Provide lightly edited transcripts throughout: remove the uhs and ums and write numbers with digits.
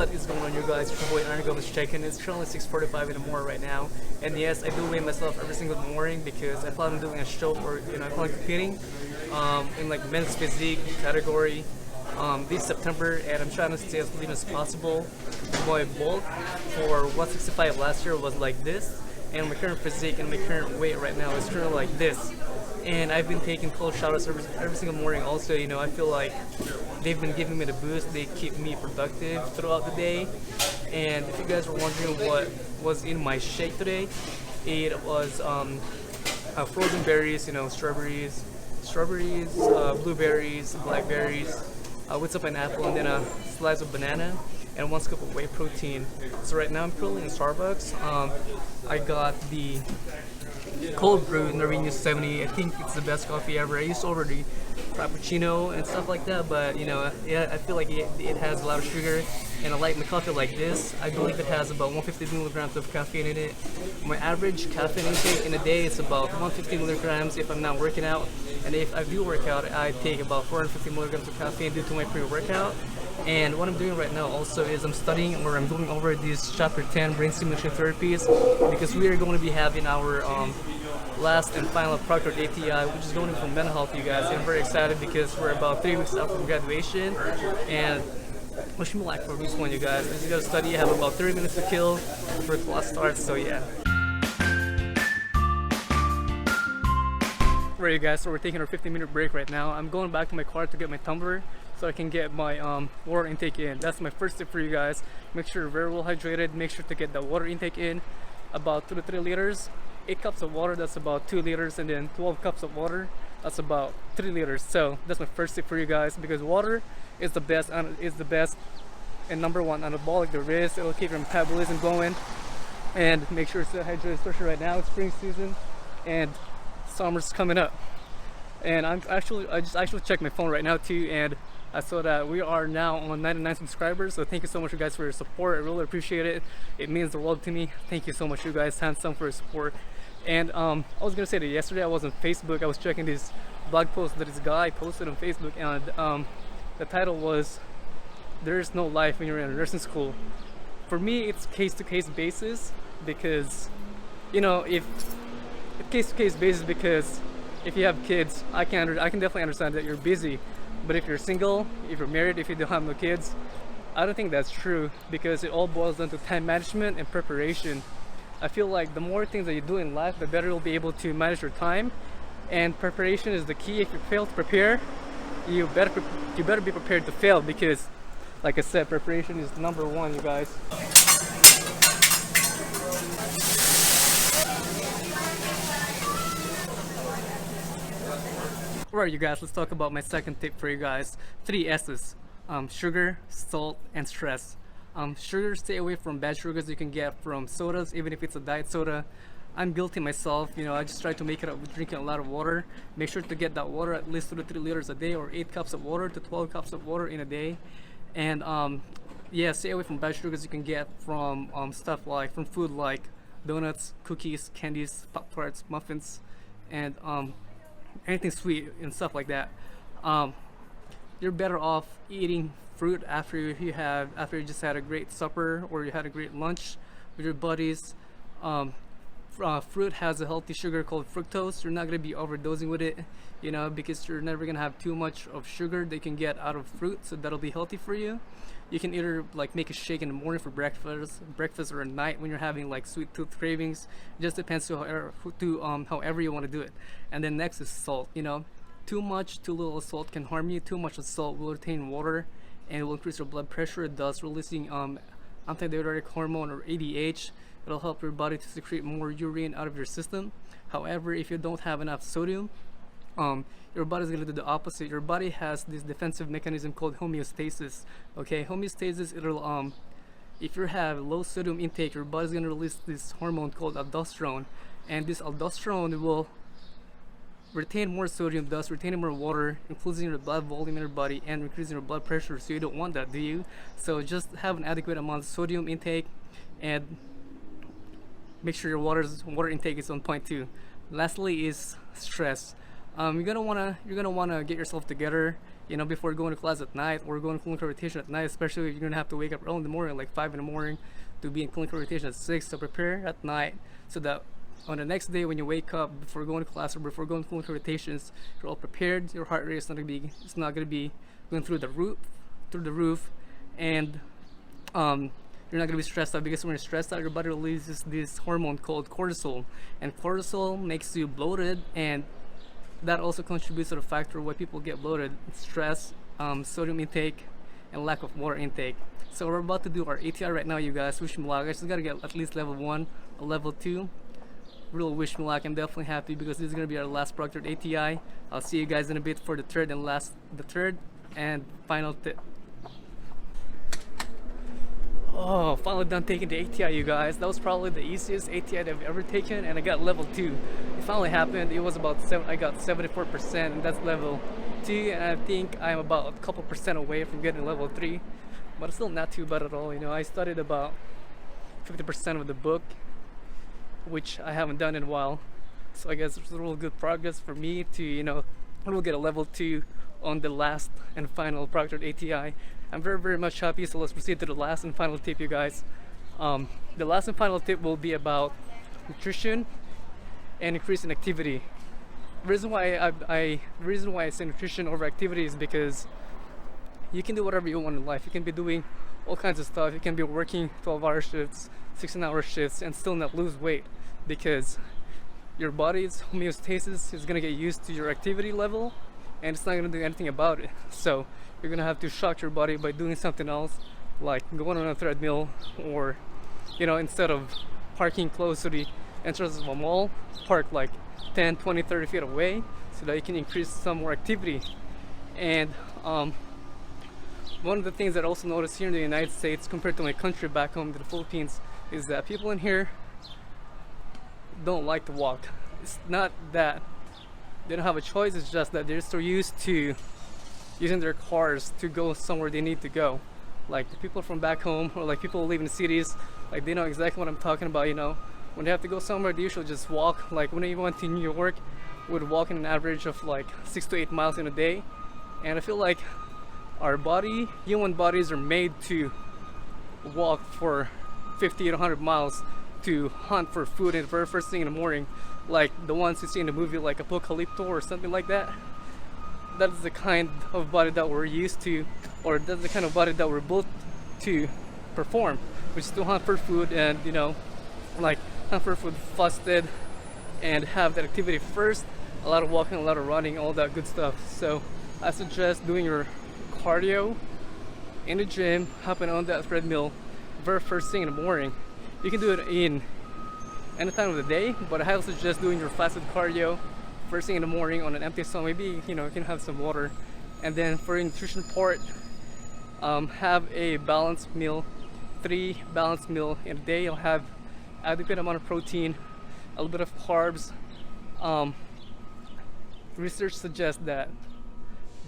What is going on, you guys? It's your boy Argo was checking. It's currently 6:45 in the morning right now, and yes, I do weigh myself every single morning because I plan on doing a show or I plan on competing in like men's physique category this September, and I'm trying to stay as lean as possible. My bulk for 165 last year was like this, and my current physique and my current weight right now is currently like this. And I've been taking cold showers every single morning. Also, I feel like they've been giving me the boost. They keep me productive throughout the day. And if you guys were wondering what was in my shake today, it was frozen berries, strawberries, blueberries, blackberries, with some pineapple, and then a slice of banana and 1 scoop of whey protein. So right now I'm currently in Starbucks. I got the cold brew Nariño 70. I think it's the best coffee ever. I used to order the frappuccino and stuff like that, but yeah, I feel like it has a lot of sugar, and I like my coffee like this. I believe it has about 150 milligrams of caffeine in it. My average caffeine intake in a day is about 150 milligrams if I'm not working out, and if I do work out, I take about 450 milligrams of caffeine due to my pre-workout. And what I'm doing right now also is I'm studying, or I'm going over these chapter 10 brain stimulation therapies, because we are going to be having our last and final proctored ATI, which is going in for mental health, you guys. And I'm very excited because we're about 3 weeks out from graduation, and wish me luck for week 1, you guys. As you go to study, I have about 30 minutes to kill for class starts, so yeah. Alright, you guys, so we're taking our 15-minute break right now. I'm going back to my car to get my tumbler so I can get my water intake in. That's my first tip for you guys. Make sure you're very well hydrated. Make sure to get the water intake in, about 2 to 3 liters. 8 cups of water, that's about 2 liters, and then 12 cups of water, that's about 3 liters. So that's my first tip for you guys, because water is the best and number one anabolic there is. It'll keep your metabolism going, and make sure to stay hydrated, especially right now. It's spring season and summer's coming up. And I just actually checked my phone right now too, and I saw that we are now on 99 subscribers. So thank you so much, you guys, for your support. I really appreciate it. It means the world to me. Thank you so much, you guys. Handsome for your support. And I was gonna say that yesterday I was on Facebook. I was checking this blog post that this guy posted on Facebook, and the title was "There is no life when you're in a nursing school." For me, it's case-to-case basis, because if case-to-case basis, because if you have kids, I can definitely understand that you're busy. But if you're single, if you're married, if you don't have no kids, I don't think that's true, because it all boils down to time management and preparation. I feel like the more things that you do in life, the better you'll be able to manage your time, and preparation is the key. If you fail to prepare, you better be prepared to fail, because like I said, preparation is number one, you guys. Alright, you guys, let's talk about my second tip for you guys. 3 S's: sugar, salt, and stress. Sugar, stay away from bad sugars you can get from sodas, even if it's a diet soda. I'm guilty myself. I just try to make it up with drinking a lot of water. Make sure to get that water at least 2 to 3 liters a day, or 8 cups of water to 12 cups of water in a day. And yeah, stay away from bad sugars you can get from stuff like from food like donuts, cookies, candies, tarts, muffins, and anything sweet and stuff like that. You're better off eating fruit after you just had a great supper, or you had a great lunch with your buddies. Fruit has a healthy sugar called fructose. You're not going to be overdosing with it, because you're never going to have too much of sugar that you can get out of fruit, so that'll be healthy for you. You can either like make a shake in the morning for breakfast, or at night when you're having like sweet tooth cravings. It just depends however you want to do it. And then next is salt. Too much, too little salt can harm you. Too much of salt will retain water and it will increase your blood pressure, thus releasing antidiuretic hormone, or ADH. It'll help your body to secrete more urine out of your system. However, if you don't have enough sodium, your body's going to do the opposite. Your body has this defensive mechanism called homeostasis. Okay, homeostasis, it'll if you have low sodium intake, your body's going to release this hormone called aldosterone, and this aldosterone will retain more sodium, thus retaining more water, increasing your blood volume in your body and increasing your blood pressure. So you don't want that, do you? So just have an adequate amount of sodium intake, and make sure your water intake is on point too. Lastly is stress. You're gonna wanna get yourself together you know, before going to class at night or going to clinical rotation at night, especially if you're gonna have to wake up early in the morning, like 5 in the morning, to be in clinical rotation at 6. So prepare at night so that on the next day when you wake up before going to class or before going to clinical rotations, you're all prepared. Your heart rate is not gonna be going through the roof, and you're not gonna be stressed out, because when you're stressed out, your body releases this hormone called cortisol, and cortisol makes you bloated, and that also contributes to the factor why people get bloated: stress, sodium intake, and lack of water intake. So we're about to do our ATI right now, you guys. Wish me luck. I just gotta get at least level 1 or level 2. Really wish me luck. I'm definitely happy because this is gonna be our last proctored ATI. I'll see you guys in a bit for the third and final tip. Oh, finally done taking the ATI, you guys. That was probably the easiest ATI that I've ever taken, and I got level 2. It finally happened. It was about I got 74%, and that's level 2, and I think I'm about a couple percent away from getting level 3, but it's still not too bad at all. You know, I studied about 50% of the book, which I haven't done in a while, so I guess it's a real good progress for me to, you know, we'll get a level 2 on the last and final proctored ATI. I'm very much happy, so let's proceed to the last and final tip, you guys. The last and final tip will be about nutrition and increasing activity. The reason why I say nutrition over activity is because you can do whatever you want in life. You can be doing all kinds of stuff. You can be working 12-hour shifts, 16-hour shifts, and still not lose weight, because your body's homeostasis is gonna get used to your activity level, and it's not gonna do anything about it. So you're gonna have to shock your body by doing something else, like going on a treadmill, or, you know, instead of parking close to the entrance of a mall, park like 10, 20, 30 feet away, so that you can increase some more activity. And one of the things that I also noticed here in the United States compared to my country back home to the Philippines is that people in here don't like to walk. It's not that they don't have a choice, it's just that they're so used to using their cars to go somewhere they need to go. Like the people from back home, or like people who live in cities, like they know exactly what I'm talking about. You know, when they have to go somewhere, they usually just walk. Like when I went to New York, we would walk in an average of like 6 to 8 miles in a day. And I feel like human bodies are made to walk for 50 to 100 miles to hunt for food in the very first thing in the morning, like the ones you see in the movie like Apocalypto or something like that. That is the kind of body that we're used to, or that's the kind of body that we're built to perform, which is to hunt for food and, you know, like hunt for food fasted and have that activity first. A lot of walking, a lot of running, all that good stuff. So I suggest doing your cardio in the gym, hopping on that treadmill very first thing in the morning. You can do it in any time of the day, but I highly suggest doing your fasted cardio first thing in the morning on an empty stomach. Maybe, you know, you can have some water, and then for your nutrition part, have a balanced meal, 3 balanced meal in a day. You'll have adequate amount of protein, a little bit of carbs. Research suggests that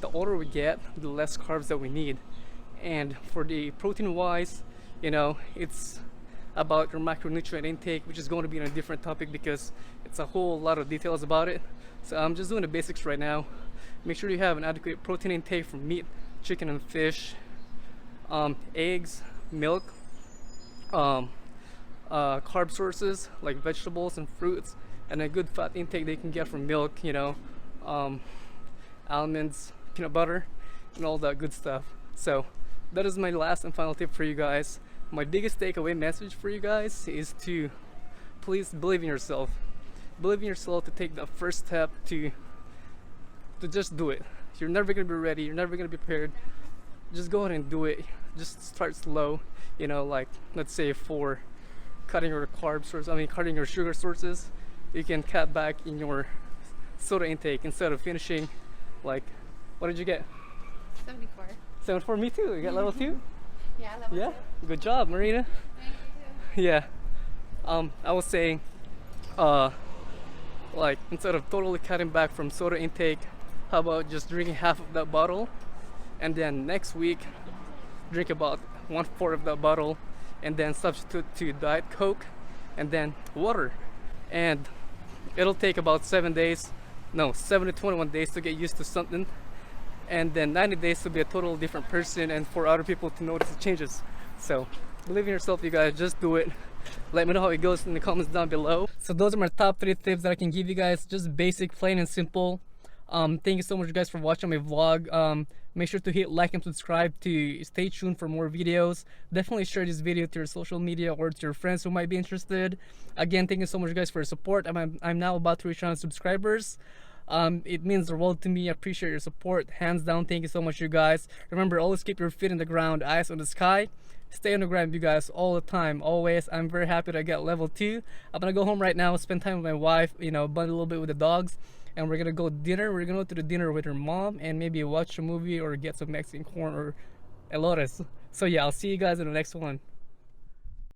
the older we get, the less carbs that we need. And for the protein wise, you know, it's about your macronutrient intake, which is going to be on a different topic because it's a whole lot of details about it. So I'm just doing the basics right now. Make sure you have an adequate protein intake from meat, chicken and fish, eggs, milk, carb sources like vegetables and fruits, and a good fat intake they can get from milk, you know, almonds, peanut butter, and all that good stuff. So that is my last and final tip for you guys. My biggest takeaway message for you guys is to please believe in yourself. Believe in yourself to take the first step to just do it. You're never gonna be ready, you're never gonna be prepared. Just go ahead and do it. Just start slow, you know, like let's say for cutting your carb sources, cutting your sugar sources, you can cut back in your soda intake instead of finishing like, what did you get? 74. 74, me too. You got level 2? Yeah, level 2. Good job, Marina. Thank you. Yeah. I was saying, like instead of totally cutting back from soda intake, how about just drinking half of that bottle, and then next week drink about 1/4 of that bottle, and then substitute to Diet Coke and then water. And it'll take about 7 to 21 days to get used to something. and then 90 days to be a totally different person and for other people to notice the changes. So believe in yourself, you guys. Just do it. Let me know how it goes in the comments down below. So those are my top 3 tips that I can give you guys. Just basic, plain and simple. Thank you so much guys for watching my vlog. Make sure to hit like and subscribe to stay tuned for more videos. Definitely share this video to your social media or to your friends who might be interested. Again, thank you so much guys for your support. I'm now about to reach 100 subscribers. It means the world to me. I appreciate your support, hands down. Thank you so much, you guys. Remember, always keep your feet in the ground, eyes on the sky. Stay on the grind, you guys, all the time, always. I'm very happy to get level 2. I'm gonna go home right now, spend time with my wife, you know, bond a little bit with the dogs, and we're gonna go dinner. We're gonna go to the dinner with her mom and maybe watch a movie or get some Mexican corn or elotes. So yeah, I'll see you guys in the next one.